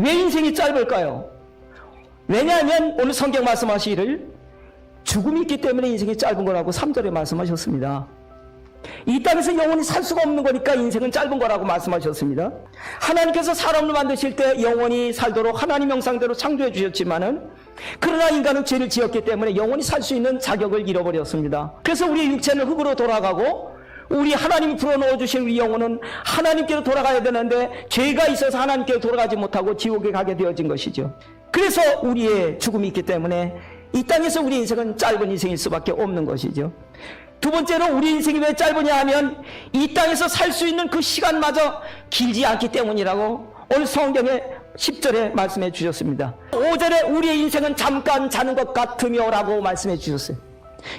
왜 인생이 짧을까요? 왜냐하면 오늘 성경 말씀하시기를 죽음이 있기 때문에 인생이 짧은 거라고 3절에 말씀하셨습니다. 이 땅에서 영원히 살 수가 없는 거니까 인생은 짧은 거라고 말씀하셨습니다. 하나님께서 사람을 만드실 때 영원히 살도록 하나님 형상대로 창조해 주셨지만은 그러나 인간은 죄를 지었기 때문에 영원히 살 수 있는 자격을 잃어버렸습니다. 그래서 우리의 육체는 흙으로 돌아가고 우리 하나님이 불어넣어 주신 우리 영혼은 하나님께로 돌아가야 되는데 죄가 있어서 하나님께로 돌아가지 못하고 지옥에 가게 되어진 것이죠. 그래서 우리의 죽음이 있기 때문에 이 땅에서 우리 인생은 짧은 인생일 수밖에 없는 것이죠. 두 번째로 우리 인생이 왜 짧으냐 하면 이 땅에서 살 수 있는 그 시간마저 길지 않기 때문이라고 오늘 성경에 10절에 말씀해 주셨습니다. 5절에 우리의 인생은 잠깐 자는 것 같으며 라고 말씀해 주셨어요.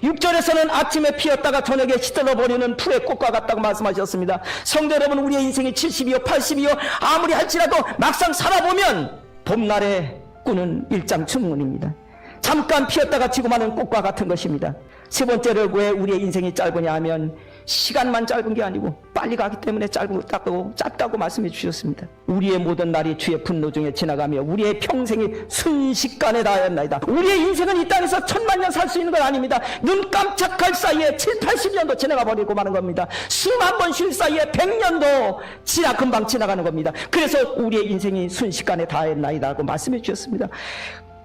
6절에서는 아침에 피었다가 저녁에 시들어버리는 풀의 꽃과 같다고 말씀하셨습니다. 성도 여러분, 우리의 인생이 70이요 80이요 아무리 할지라도 막상 살아보면 봄날에 꾸는 일장춘문입니다. 잠깐 피었다가 지고 마는 꽃과 같은 것입니다. 세 번째로 왜 우리의 인생이 짧으냐 하면 시간만 짧은 게 아니고 빨리 가기 때문에 짧다고 말씀해 주셨습니다. 우리의 모든 날이 주의 분노 중에 지나가며 우리의 평생이 순식간에 다하였나이다. 우리의 인생은 이 땅에서 1000만년 살 수 있는 건 아닙니다. 눈 깜짝할 사이에 7, 80년도 지나가 버리고 마는 겁니다. 숨 한 번 쉴 사이에 100년도 금방 지나가는 겁니다. 그래서 우리의 인생이 순식간에 다하였나이다 라고 말씀해 주셨습니다.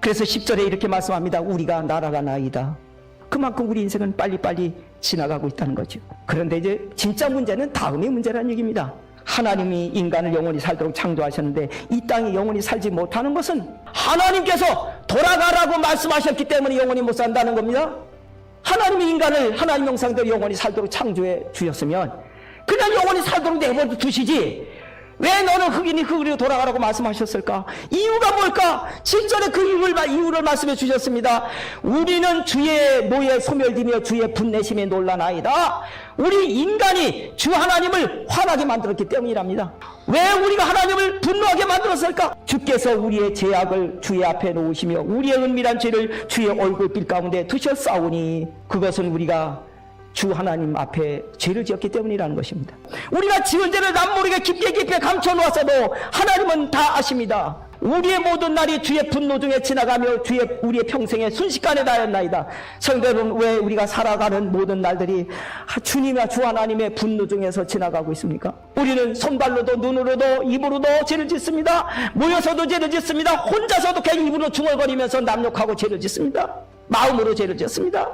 그래서 10절에 이렇게 말씀합니다. 우리가 날아가나이다. 그만큼 우리 인생은 빨리빨리 지나가고 있다는 거죠. 그런데 이제 진짜 문제는 다음의 문제라는 얘기입니다. 하나님이 인간을 영원히 살도록 창조하셨는데 이 땅에 영원히 살지 못하는 것은 하나님께서 돌아가라고 말씀하셨기 때문에 영원히 못 산다는 겁니다. 하나님이 인간을 하나님 형상대로 영원히 살도록 창조해 주셨으면 그냥 영원히 살도록 내버려 두시지 왜 너는 흙이니 흙으로 돌아가라고 말씀하셨을까? 이유가 뭘까? 7절에 그 이유를 말씀해 주셨습니다. 우리는 주의 노에 소멸되며 주의 분내심에 놀라나이다. 우리 인간이 주 하나님을 화나게 만들었기 때문이랍니다. 왜 우리가 하나님을 분노하게 만들었을까? 주께서 우리의 죄악을 주의 앞에 놓으시며 우리의 은밀한 죄를 주의 얼굴빛 가운데 두셨사오니 그것은 우리가 주 하나님 앞에 죄를 지었기 때문이라는 것입니다. 우리가 지은 죄를 남모르게 깊게 감춰놓았어도 하나님은 다 아십니다. 우리의 모든 날이 주의 분노 중에 지나가며 우리의 평생에 순식간에 다였나이다. 성도 여러분, 왜 우리가 살아가는 모든 날들이 주님과 주 하나님의 분노 중에서 지나가고 있습니까? 우리는 손발로도 눈으로도 입으로도 죄를 짓습니다. 모여서도 죄를 짓습니다. 혼자서도 그냥 입으로 중얼거리면서 남욕하고 죄를 짓습니다. 마음으로 죄를 짓습니다.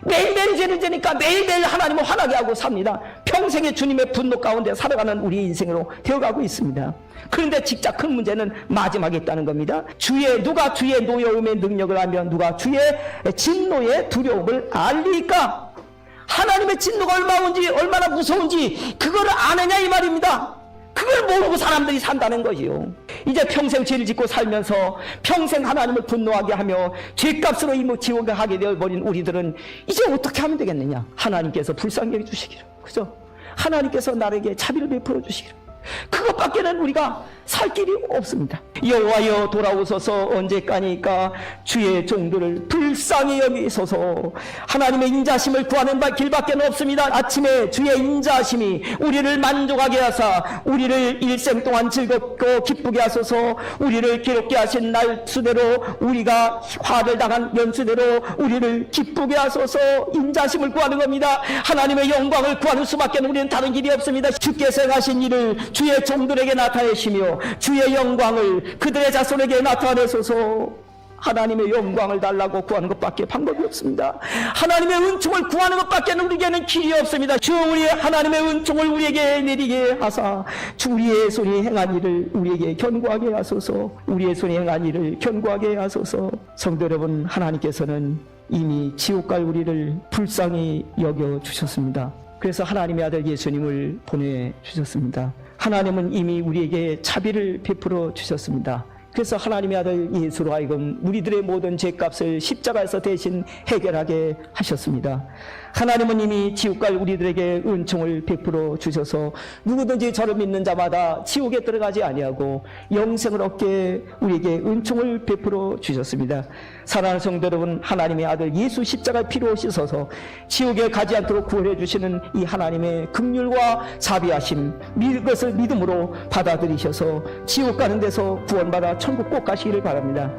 매일매일 죄를 지니까 매일매일 하나님을 화나게 하고 삽니다. 평생에 주님의 분노 가운데 살아가는 우리 인생으로 되어가고 있습니다. 그런데 진짜 큰 문제는 마지막에 있다는 겁니다. 누가 주의 노여움의 능력을 알면 누가 주의 진노의 두려움을 알리까? 하나님의 진노가 얼마나 무서운지 그거를 아느냐 이 말입니다. 그걸 모르고 사람들이 산다는 거지요. 이제 평생 죄를 짓고 살면서 평생 하나님을 분노하게 하며 죄값으로 이 지옥에 가게 되어버린 우리들은 이제 어떻게 하면 되겠느냐? 하나님께서 불쌍히 여겨주시기를, 그죠? 하나님께서 나에게 자비를 베풀어 주시기를, 그것밖에는 우리가 살 길이 없습니다. 여호와여 돌아오소서 언제까니까 주의 종들을 불쌍히 여기소서. 하나님의 인자심을 구하는 길밖에 없습니다. 아침에 주의 인자심이 우리를 만족하게 하사 우리를 일생 동안 즐겁고 기쁘게 하소서. 우리를 괴롭게 하신 날 수대로 우리가 화를 당한 연수대로 우리를 기쁘게 하소서. 인자심을 구하는 겁니다. 하나님의 영광을 구하는 수밖에 우리는 다른 길이 없습니다. 주께서 행하신 일을 주의 종들에게 나타내시며 주의 영광을 그들의 자손에게 나타내소서. 하나님의 영광을 달라고 구하는 것밖에 방법이 없습니다. 하나님의 은총을 구하는 것밖에는 우리에게는 길이 없습니다. 주 우리의 하나님의 은총을 우리에게 내리게 하사 우리의 손이 행한 일을 우리에게 견고하게 하소서. 우리의 손이 행한 일을 견고하게 하소서. 성도 여러분, 하나님께서는 이미 지옥 갈 우리를 불쌍히 여겨주셨습니다. 그래서 하나님의 아들 예수님을 보내주셨습니다. 하나님은 이미 우리에게 자비를 베풀어 주셨습니다. 그래서 하나님의 아들 예수로 하여금 우리들의 모든 죄값을 십자가에서 대신 해결하게 하셨습니다. 하나님은 이미 지옥 갈 우리들에게 은총을 베풀어 주셔서 누구든지 저를 믿는 자마다 지옥에 들어가지 아니하고 영생을 얻게 우리에게 은총을 베풀어 주셨습니다. 사랑하는 성도 여러분, 하나님의 아들 예수 십자가의 피로 씻어서 지옥에 가지 않도록 구원해 주시는 이 하나님의 긍휼과 자비하심, 그것을 믿음으로 받아들이셔서 지옥 가는 데서 구원받아 천국 꼭 가시기를 바랍니다.